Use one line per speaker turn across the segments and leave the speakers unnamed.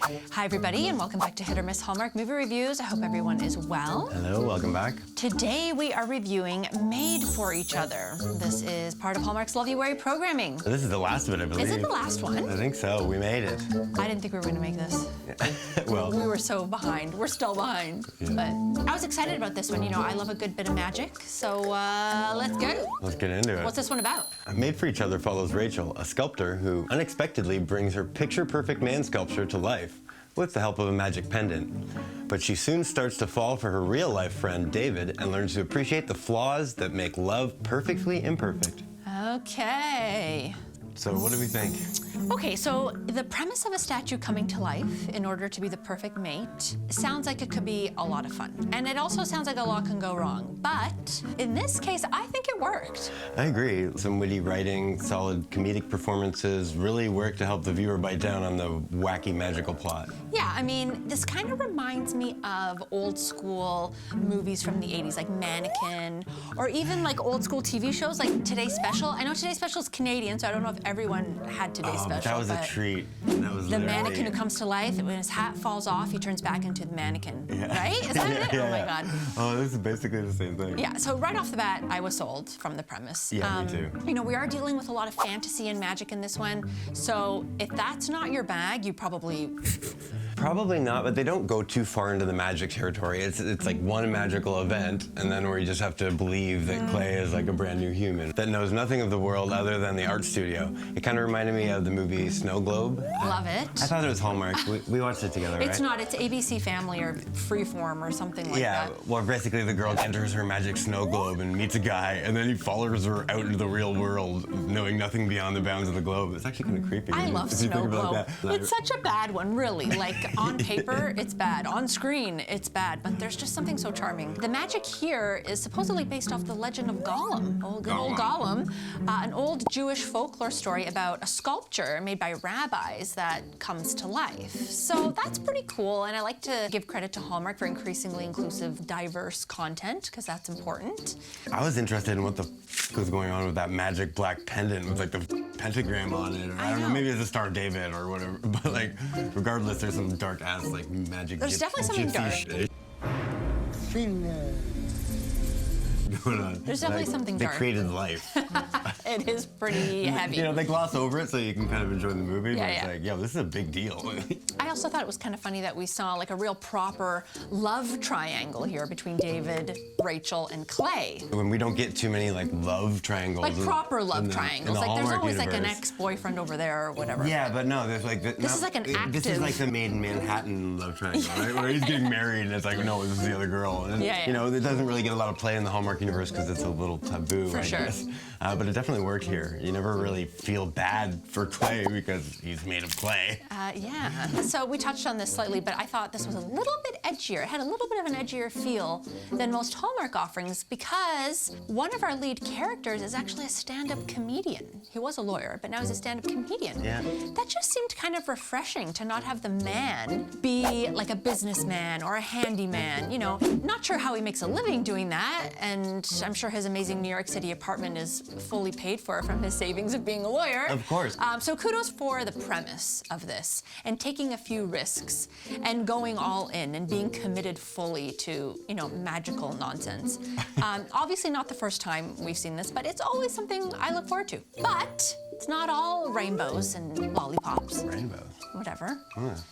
Hi, everybody, and welcome back to Hit or Miss Hallmark Movie Reviews. I hope everyone is well.
Hello, welcome back.
Today, we are reviewing Made for Each Other. This is part of Hallmark's loveuary programming.
This is the last of it, I believe.
Is it the last one?
I think so. We made it.
I didn't think we were going to make this.
Well,
we were so behind. We're still behind.
Yeah.
But I was excited about this one. You know, I love a good bit of magic. So let's go.
Let's get into it.
What's this one about?
Made for Each Other follows Rachel, a sculptor who unexpectedly brings her picture-perfect man sculpture to life with the help of a magic pendant. But she soon starts to fall for her real-life friend, David, and learns to appreciate the flaws that make love perfectly imperfect.
Okay.
So what do we think?
Okay, so the premise of a statue coming to life in order to be the perfect mate sounds like it could be a lot of fun. And it also sounds like a lot can go wrong. But in this case, I think it worked.
I agree. Some witty writing, solid comedic performances really work to help the viewer bite down on the wacky magical plot.
Yeah, I mean, this kind of reminds me of old school movies from the 80s, like Mannequin, or even like old school TV shows like Today's Special. I know Today's Special is Canadian, so I don't know if everyone had Today's Special.
That was a treat. That was
the mannequin who comes to life, when his hat falls off, he turns back into the mannequin, right? Is that it? Oh my God.
Oh, this is basically the same thing.
Yeah, so right off the bat, I was sold from the premise.
Yeah, me too.
You know, we are dealing with a lot of fantasy and magic in this one, so if that's not your bag, you probably...
Probably not, but they don't go too far into the magic territory. It's like one magical event, and then where you just have to believe that Clay is like a brand new human that knows nothing of the world other than the art studio. It kind of reminded me of the movie Snow Globe.
Love it.
I thought it was Hallmark. We watched it together, right?
It's not. It's ABC Family or Freeform or something like that.
Yeah, well, basically the girl enters her magic snow globe and meets a guy, and then he follows her out into the real world, knowing nothing beyond the bounds of the globe. It's actually kind of creepy.
I love Snow Globe. It's such a bad one, really. Like, on paper, it's bad. On screen, it's bad. But there's just something so charming. The magic here is supposedly based off the legend of Gollum. Good old Gollum. An old Jewish folklore story about a sculpture made by rabbis that comes to life. So that's pretty cool, and I like to give credit to Hallmark for increasingly inclusive, diverse content, because that's important.
I was interested in what the f was going on with that magic black pendant with like the pentagram on it. Or I don't know, maybe it's a Star of David or whatever. But like, regardless, there's some dark ass like magic.
There's definitely something dark.
Shit.
There's definitely something dark.
They created life.
It is pretty heavy.
You know, they gloss over it so you can kind of enjoy the movie, but it's
yeah.
like, yo, this is a big deal.
I also thought it was kind of funny that we saw like a real proper love triangle here between David, Rachel, and Clay.
When we don't get too many like love triangles.
Like proper love triangles. Like there's always
universe.
Like an ex-boyfriend over there or whatever.
Yeah, but no, there's like...
This is like an active...
This is like the Made in Manhattan love triangle, right? Where he's getting married and it's like, no, this is the other girl. And, you know, it doesn't really get a lot of play in the Hallmark universe because it's a little taboo, I guess. But it definitely worked here. You never really feel bad for Clay because he's made of clay.
Yeah. So we touched on this slightly, but I thought this was a little bit edgier. It had a little bit of an edgier feel than most Hallmark offerings because one of our lead characters is actually a stand-up comedian. He was a lawyer, but now he's a stand-up comedian.
Yeah.
That just seemed kind of refreshing to not have the man be like a businessman or a handyman. You know, not sure how he makes a living doing that, and I'm sure his amazing New York City apartment is fully paid for from his savings of being a lawyer.
Of course.
So kudos for the premise of this and taking a few risks and going all in and being committed fully to, you know, magical nonsense. Obviously not the first time we've seen this, but it's always something I look forward to. But it's not all rainbows and lollipops.
Rainbows.
Whatever.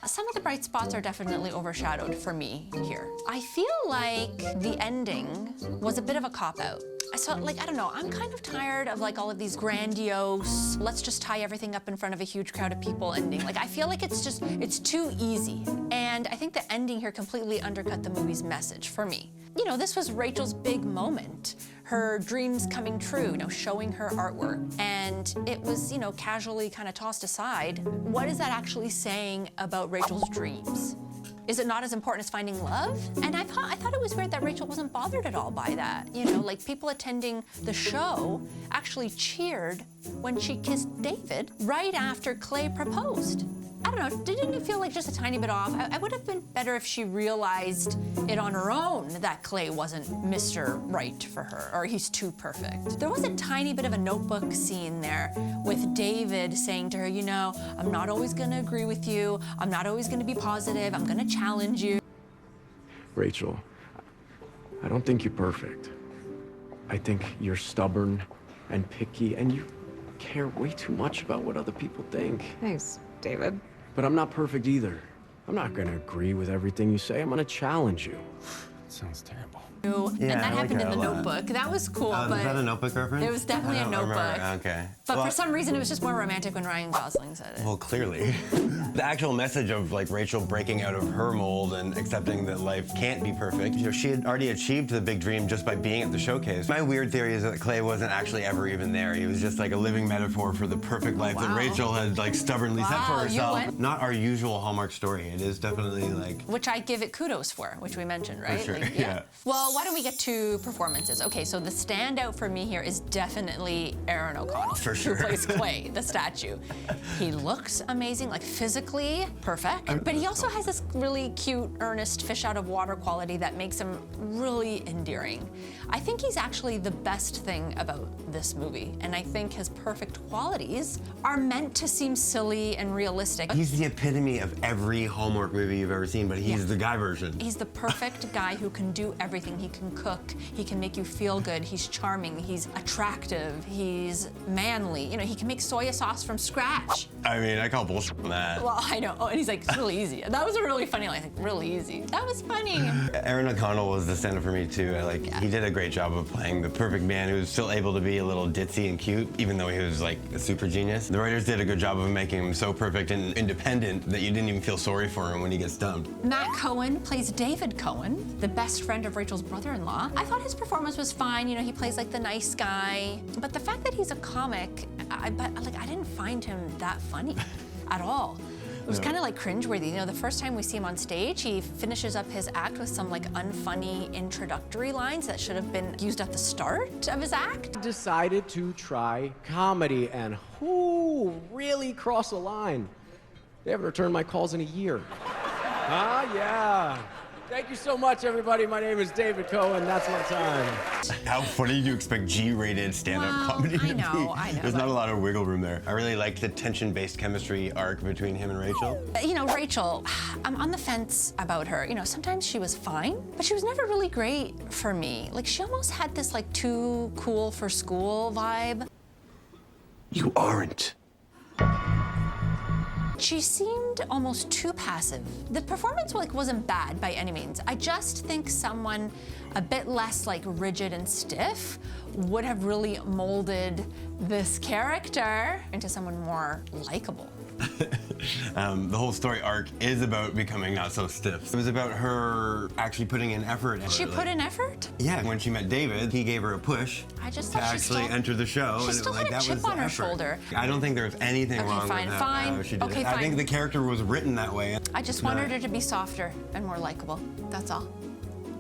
Some of the bright spots are definitely overshadowed for me here. I feel like the ending was a bit of a cop-out. So, like, I don't know, I'm kind of tired of, like, all of these grandiose, let's just tie everything up in front of a huge crowd of people ending. Like, I feel like it's too easy. And I think the ending here completely undercut the movie's message for me. You know, this was Rachel's big moment. Her dreams coming true, you know, showing her artwork. And it was, you know, casually kind of tossed aside. What is that actually saying about Rachel's dreams? Is it not as important as finding love? And I thought it was weird that Rachel wasn't bothered at all by that. You know, like people attending the show actually cheered when she kissed David right after Clay proposed. I don't know, didn't it feel like just a tiny bit off? I would have been better if she realized it on her own that Clay wasn't Mr. Right for her, or he's too perfect. There was a tiny bit of a Notebook scene there with David saying to her, you know, I'm not always gonna agree with you, I'm not always gonna be positive, I'm gonna challenge you.
Rachel, I don't think you're perfect. I think you're stubborn and picky, and you care way too much about what other people think.
Thanks, David.
But I'm not perfect either. I'm not gonna agree with everything you say. I'm gonna challenge you.
Sounds terrible.
And that happened in the Notebook. That was cool, but
is that a Notebook reference?
it was definitely a Notebook.
Remember. Okay.
But
Well,
for some reason, it was just more romantic when Ryan Gosling said it.
Well, clearly. The actual message of like Rachel breaking out of her mold and accepting that life can't be perfect. You know, she had already achieved the big dream just by being at the showcase. My weird theory is that Clay wasn't actually ever even there. He was just like a living metaphor for the perfect life that Rachel had like stubbornly set for
Wow, you
herself.
went-
Not our usual Hallmark story. It is definitely like.
Which I give it kudos for, which we mentioned, right?
sure,
Like,
yeah.
Well, why don't we get to performances? Okay, so the standout for me here is definitely Aaron O'Connell,
For sure.
who plays Clay, the statue. He looks amazing, like physically perfect, but he also has this really cute, earnest, fish out of water quality that makes him really endearing. I think he's actually the best thing about this movie, and I think his perfect qualities are meant to seem silly and realistic.
He's the epitome of every Hallmark movie you've ever seen, but he's the guy version.
He's the perfect guy who can do everything. He can cook, he can make you feel good, he's charming, he's attractive, he's manly. You know, he can make soy sauce from scratch.
I mean, I call bullshit on that.
Well, I know. Oh, and he's like, it's really easy. That was a really funny line, like, really easy. That was funny.
Aaron O'Connell was the stand-up for me too. He did a great job of playing the perfect man who was still able to be a little ditzy and cute, even though he was like a super genius. The writers did a good job of making him so perfect and independent that you didn't even feel sorry for him when he gets dumped.
Matt Cohen plays David Cohen, the best friend of Rachel's brother-in-law. I thought his performance was fine. You know, he plays like the nice guy. But the fact that he's a comic, I didn't find him that funny at all. It was kind of like cringeworthy. You know, the first time we see him on stage, he finishes up his act with some like unfunny introductory lines that should have been used at the start of his act.
Decided to try comedy, and who really crossed the line? They haven't returned my calls in a year. Yeah. Thank you so much, everybody. My name is David Cohen. That's my time.
How funny do you expect G-rated stand-up comedy to be?
I know.
There's not a lot of wiggle room there. I really liked the tension-based chemistry arc between him and Rachel.
You know, Rachel, I'm on the fence about her. You know, sometimes she was fine, but she was never really great for me. Like, she almost had this like too cool for school vibe.
You aren't.
She seemed almost too passive. The performance wasn't bad by any means. I just think someone a bit less like rigid and stiff would have really molded this character into someone more likable.
The whole story arc is about becoming not so stiff. It was about her actually putting in effort.
She put in effort?
Yeah, when she met David, he gave her a push
I just
to
thought she
actually
still-
enter the show.
she
and
still had a
that
chip
was the
on her
effort.
shoulder.
I don't think there was anything
Okay,
wrong
fine,
with
fine.
how she did
Okay,
it. I think
fine.
the character was written that way.
I just wanted her to be softer and more likable. That's all.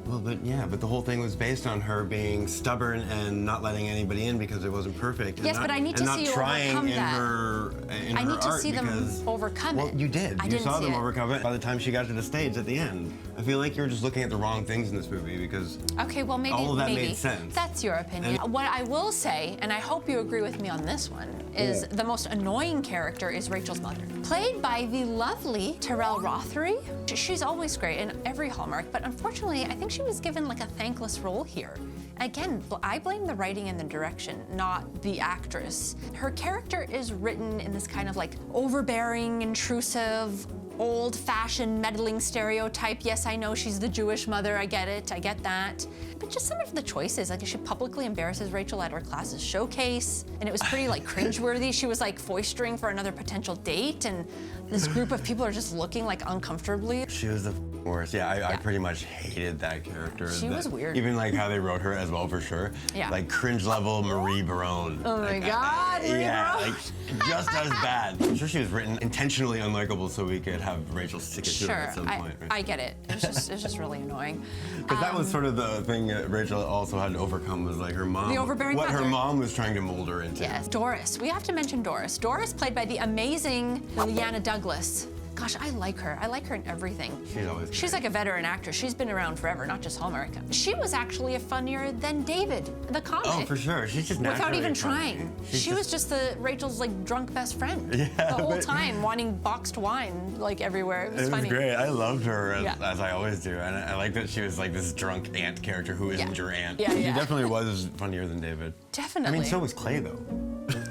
Well, but the whole thing was based on her being stubborn and not letting anybody in because it wasn't perfect.
Yes, but I need to see you overcome that. I need to see them overcome it.
Well, you did.
I
You
didn't
saw
see
them
it.
overcome it by the time she got to the stage at the end. I feel like you're just looking at the wrong things in this movie because
Okay, well, maybe
all of that
maybe.
made sense.
That's your opinion. What I will say, and I hope you agree with me on this one, is the most annoying character is Rachel's mother. Played by the lovely Terrell Rothery. She's always great in every Hallmark, but unfortunately, I think she was given like a thankless role here. Again, I blame the writing and the direction, not the actress. Her character is written in this kind of like overbearing, intrusive, old-fashioned meddling stereotype. Yes, I know she's the Jewish mother, I get it, I get that. But just some of the choices, like she publicly embarrasses Rachel at her class's showcase, and it was pretty like cringeworthy. She was like foistering for another potential date, and this group of people are just looking like uncomfortably.
She was the worst. Yeah, I pretty much hated that character.
She was weird.
Even like how they wrote her as well, for sure.
Yeah.
Like cringe level Marie Barone.
Oh my God, Marie
Yeah,
Barone.
like just as bad. I'm sure she was written intentionally unlikable so we could have Rachel stick it to her at some point. Right?
I get it. It was just really annoying.
Because that was sort of the thing that Rachel also had to overcome was like her mom.
The overbearing
what her
mother.
mom was trying to mold her into.
Yes, Doris. We have to mention Doris. Doris, played by the amazing Illeana Douglas. Gosh, I like her. I like her in everything.
She's always great.
She's like a veteran actress. She's been around forever, not just Hallmark. She was actually funnier than David, the comic.
Oh, for sure. She's just
Without
naturally
even
funny.
trying.
She's
She was just the Rachel's like drunk best friend.
Yeah,
the whole
but-
time, wanting boxed wine like everywhere. It was
It was
funny.
great. I loved her
Yeah.
as I always do, and I like that she was like this drunk aunt character who isn't your aunt.
Yeah,
She
yeah.
definitely was funnier than David.
Definitely.
I mean, so was Clay though.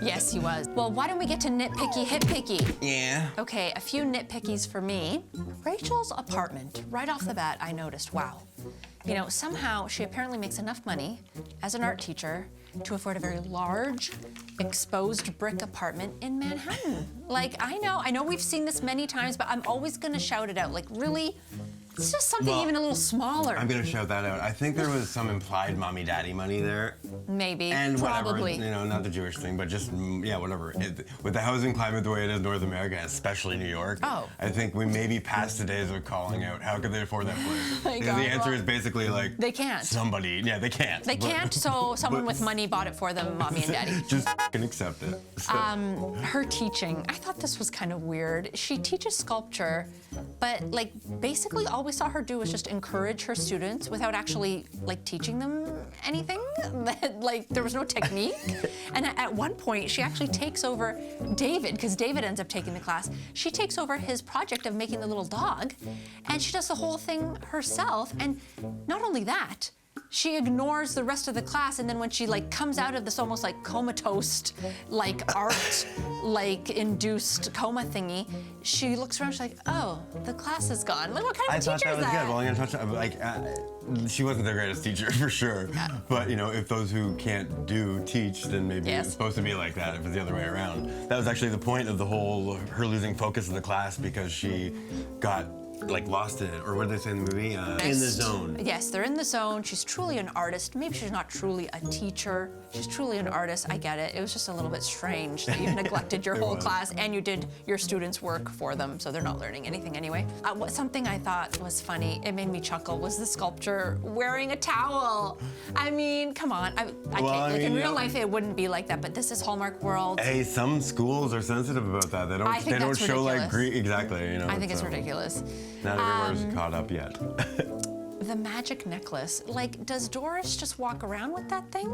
Yes, he was. Well, why don't we get to nitpicky, hit picky?
Yeah.
Okay, a few nitpickies for me. Rachel's apartment, right off the bat, I noticed, wow. You know, somehow she apparently makes enough money as an art teacher to afford a very large, exposed brick apartment in Manhattan. Like, I know we've seen this many times, but I'm always gonna shout it out. Like, really? It's just something
Well,
even a little smaller.
I'm gonna shout that out. I think there was some implied mommy-daddy money there.
Maybe,
And
probably.
whatever, you know, not the Jewish thing, but just, yeah, whatever. With the housing climate the way it is in North America, especially New York,
Oh.
I think we may be past the days of calling out, how could they afford that place?
My
Because
God,
the answer
well,
is basically like,
they can't.
Somebody, yeah, they can't.
They can't, so someone with money bought it for them, mommy and daddy.
Just can accept it. So.
Her teaching, I thought this was kind of weird. She teaches sculpture, but like basically all we saw her do was just encourage her students without actually like teaching them anything. Like there was no technique. And at one point she actually takes over David, because David ends up taking the class. She takes over his project of making the little dog, and she does the whole thing herself. And not only that, she ignores the rest of the class, and then when she like comes out of this almost like comatose, like art, like induced coma thingy, she looks around. She's like, "Oh, the class is gone." Like, what kind of
I thought
teacher
that was
is that?
good. Well, I'm gonna touch she wasn't the greatest teacher for sure. But you know, if those who can't do teach, then maybe
Yes.
it's supposed to be like that. If it's the other way around, that was actually the point of the whole her losing focus of the class because she got like lost in it, or what did they say in the movie? In the zone.
Yes, they're in the zone. She's truly an artist. Maybe she's not truly a teacher. She's truly an artist. I get it. It was just a little bit strange that you neglected your whole class and you did your students' work for them, so they're not learning anything anyway. Something I thought was funny, it made me chuckle, was the sculptor wearing a towel. I mean, come on. I can't. Like, in real life, it wouldn't be like that, but this is Hallmark World.
Hey, some schools are sensitive about that. They don't.
I think
They don't
that's
show like
ridiculous.
exactly. You know.
I think it's
so
ridiculous.
Not everyone's caught up yet.
The magic necklace, like, does Doris just walk around with that thing?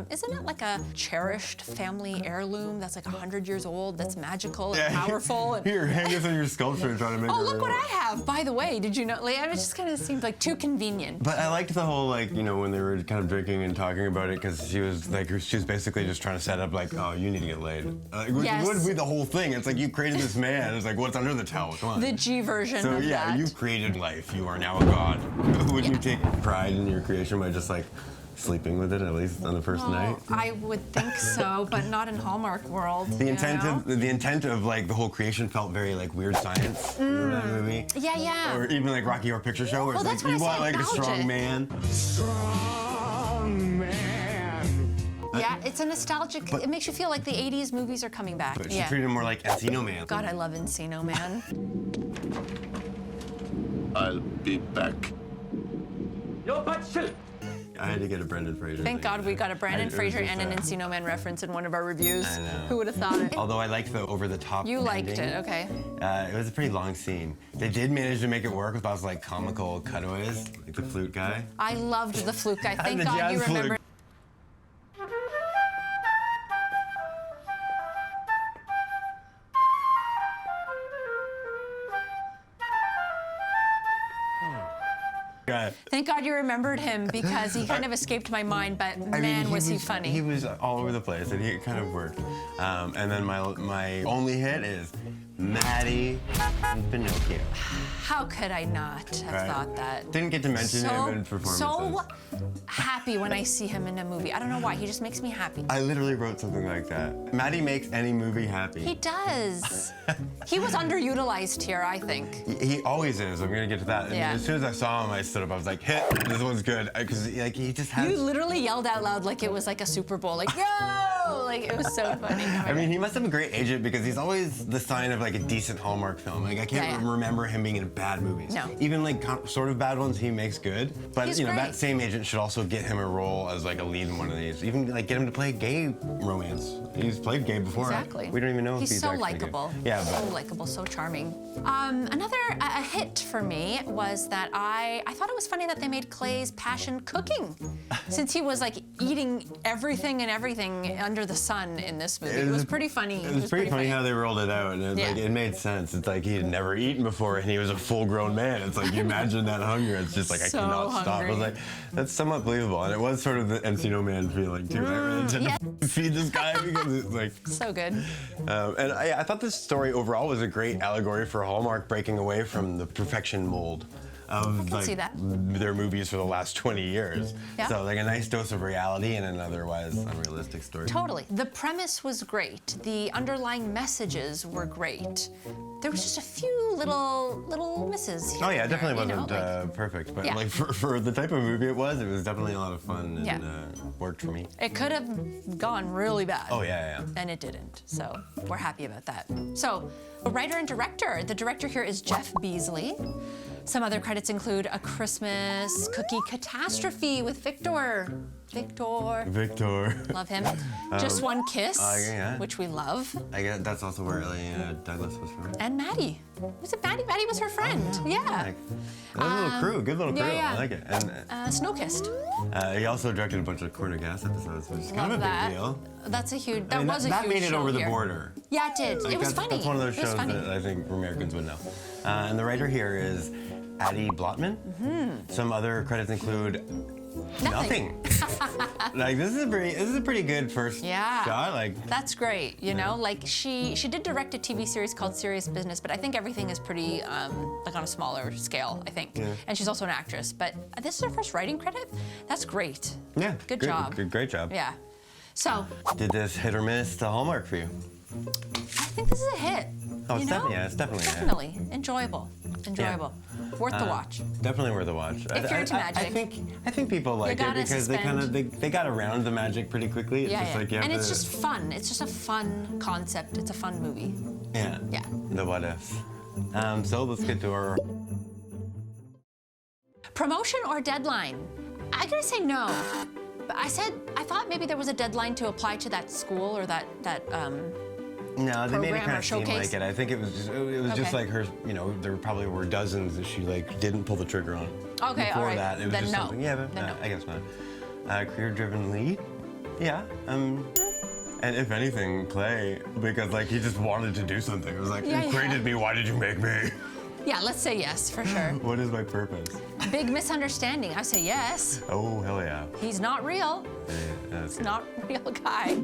Isn't it like a cherished family heirloom that's like 100 years old, that's magical and powerful? And,
Here, hang this on your sculpture and try to make
oh,
it
look
real.
what I have, by the way. Did you know? Like, it just kind of seemed like too convenient.
But I liked the whole, like, you know, when they were kind of drinking and talking about it, because she was basically just trying to set up, like, oh, you need to get laid. Which
Yes.
would be the whole thing. It's like, you created this man. It's like, what's under the towel? Come on.
The G version
So,
of
yeah,
that.
you created life. You are now a god. Would you take pride in your creation by just, like, sleeping with it, at least on the first night?
I would think so, but not in Hallmark World.
The
you
intent
know?
of like the whole creation felt very like Weird Science. Remember that movie?
Yeah, yeah.
Or even like Rocky Horror Picture Show, where
Well,
it's
that's
like you
what I
want
said,
like a strong
nostalgic.
man.
Strong man.
Yeah, it's a nostalgic, it makes you feel like the 80s movies are coming back.
But she
Yeah.
treated him more like Encino Man.
God, I love Encino Man.
I'll be back.
I had to get a Brendan Fraser.
Thank
thing.
God we got a Brandon
It was
Fraser
just
and an
a-
Encino Man reference in one of our reviews.
I know.
Who would have thought it?
Although I liked the over-the-top
You liked
ending.
it, okay.
It was a pretty long scene. They did manage to make it work with those like comical cutaways, like the flute guy.
I loved the fluke guy. Thank
the
God
jazz
you
flute.
remember.
Guy.
Thank God you remembered him because he kind of escaped my mind, but
I
man,
mean,
was he funny.
He was all over the place, and he kind of worked. And then my only hit is Matty Finochio.
How could I not have
Right.
thought that?
Didn't get to mention him in performances.
So happy when I see him in a movie. I don't know why, he just makes me happy.
I literally wrote something like that. Matty makes any movie happy.
He does. He was underutilized here, I think.
He always is. I'm gonna get to that. And
Yeah.
as soon as I saw him, I stood up. I was like, "Hit! This one's good," because like he just has.
You literally yelled out loud like it was like a Super Bowl, like, yo! know, like it was so funny.
I mean, he must have a great agent because he's always the sign of like a decent Hallmark film. Like I can't remember him being in bad movies.
No.
Even like sort of bad ones he makes good. But
He's
you know,
great.
that same agent should also get him a role as like a lead in one of these. Even like get him to play a gay romance. He's played gay before.
Exactly.
We don't even know if he's
so
actually
likable.
gay. Yeah,
so
but
likable, so charming. Another a hit for me was that I thought it was funny that they made Clay's passion cooking, since he was like eating everything and everything under the sun in this movie. It was pretty funny.
It was pretty funny how they rolled it out, and it, like, it made sense. It's like he had never eaten before, and he was a full-grown man. It's like you imagine that hunger. It's just like I
So
cannot stop. I was
hungry.
like, that's somewhat believable, and it was sort of the Encino Man feeling too. I really didn't feed this guy because it's like.
So good.
And I thought this story overall was a great allegory for Hallmark breaking away from the perfection mold of like
see that.
their movies for the last 20 years.
Yeah.
So like a nice dose of reality in an otherwise unrealistic story.
Totally. The premise was great. The underlying messages were great. There was just a few little misses here.
Oh yeah, it
and
definitely
there,
wasn't
you know, like,
perfect, but
Yeah.
like for the type of movie it was definitely a lot of fun and
Yeah.
worked for me.
it could have gone really bad.
Oh yeah.
And it didn't. So we're happy about that. So, a writer and director. The director here is Jeff Beasley. Some other credits include A Christmas Cookie Catastrophe with Victor.
Victor.
Love him. Just One Kiss,
yeah.
which we love.
I guess that's also where Illeana Douglas was from.
And Matty. Was it Matty? Matty was her friend. Yeah.
Like, that was a little crew, good little crew.
yeah.
I like it. And
Snow-Kissed.
he also directed a bunch of Corner Gas episodes, which is kind
Love
of a
that.
big deal.
That's a huge. That
I mean,
was a
that
huge
made it
show
over the
here.
border.
Yeah, it did.
Like,
It was
that's,
funny.
That's one of those
It was
shows
funny.
that I think Americans would know. And the writer here is Addie Blotman. Some other credits include nothing. Like this is a pretty good first shot. Like
That's great, you know? Like she did direct a TV series called Serious Business, but I think everything is pretty like on a smaller scale, I think. And she's also an actress, but this is her first writing credit? That's great.
yeah,
Good job.
Great job.
Yeah. So,
Did this hit or miss the Hallmark for you?
I think this is a hit.
Oh,
you know?
it's definitely a hit.
Definitely. Enjoyable. Worth the watch.
Definitely worth a watch.
If you're into magic.
I think people like it
gotta
because they got around the magic pretty quickly. It's just like you have
and it's
to-
just fun. It's just a fun concept. It's a fun movie.
Yeah. The what ifs. So let's get to our
Promotion or deadline? I gotta say no. But I thought maybe there was a deadline to apply to that school or that
No, they made it
program
kind
or
of seem
showcase?
like it. I think it was just
Okay.
like her. You know, there probably were dozens that she like didn't pull the trigger on.
Okay,
Before
all right.
that, it was
Then
just
no.
something. Yeah, but
Then no.
I guess not. Career-driven lead. Yeah. And if anything, Clay, because like he just wanted to do something. It was like, you created me. Why did you make me?
Yeah, let's say yes for sure.
What is my purpose?
Big misunderstanding. I say yes.
Oh hell yeah.
He's not real.
That's
Not a real guy.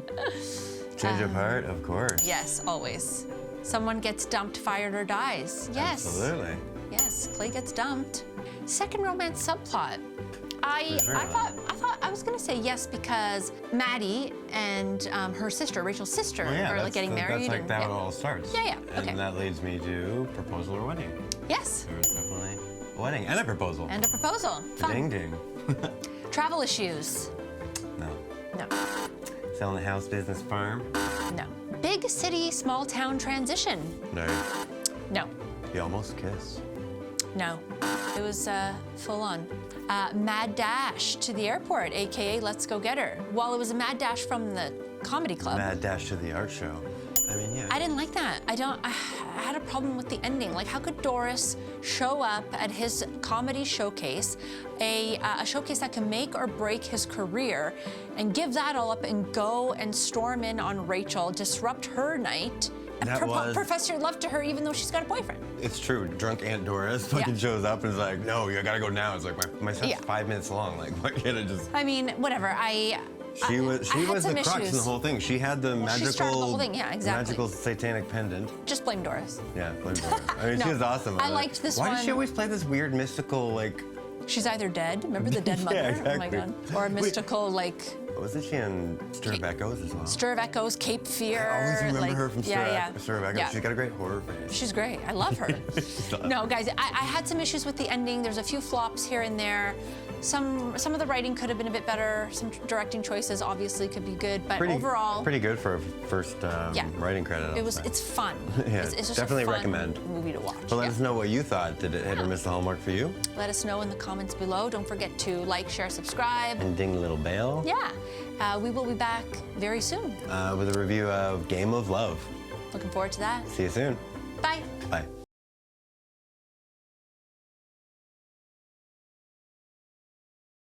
change of heart, of course.
Yes, always. Someone gets dumped, fired, or dies. Yes.
Absolutely.
Yes, Clay gets dumped. Second romance subplot. I
sure.
thought I was gonna say yes because Maddie and her sister, Rachel's sister,
Well, yeah,
are like getting married.
That's like
and,
how it all starts.
Yeah,
And
okay.
that leads me to proposal or wedding.
Yes,
There was definitely a wedding and a proposal.
and a proposal. Fun.
Ding ding.
Travel issues.
No.
No,
Selling a house, business, farm.
no. Big city, small town transition.
No.
No,
You almost kiss.
no. It was full on. Mad dash to the airport, AKA Let's Go Get Her. While it was a mad dash from the comedy club,
Mad dash to the art show. I mean, yeah.
I didn't like that. I had a problem with the ending. Like, how could Doris show up at his comedy showcase, a showcase that can make or break his career, and give that all up and go and storm in on Rachel, disrupt her night, and
That was-
profess your love to her even though she's got a boyfriend?
It's true. Drunk Aunt Doris fucking shows up and is like, no, you gotta go now. It's like, my set's 5 minutes long. Like, why can't I just...
I mean, whatever.
She was
had some
the crux in
issues.
the whole thing. She had the
She started the
magical,
whole thing, yeah, exactly.
magical satanic pendant.
Just blame Doris.
Yeah, blame Doris. I mean,
No,
she was awesome.
I liked this
Why
one.
does she always play this weird mystical, like...
She's either dead. Remember the dead mother?
Yeah,
Oh my
exactly.
god. Or a mystical like
Wasn't she in Stir of Echoes as well?
Stir of Echoes, Cape Fear.
I always remember her from Stir of Echoes.
Yeah.
She's got a great horror face.
She's great. I love her. No, guys, I had some issues with the ending. There's a few flops here and there. Some of the writing could have been a bit better. Some directing choices obviously could be good, but overall,
pretty good for a first writing credit.
It's fun.
Yeah,
it's just
definitely
a fun
recommend
movie to watch.
But let us know what you thought. Did it hit or miss the hallmark for you?
Let us know in the comments below. Don't forget to like, share, subscribe.
And ding the little bell.
Yeah. We will be back very soon.
With a review of Game of Love.
Looking forward to that.
See you soon.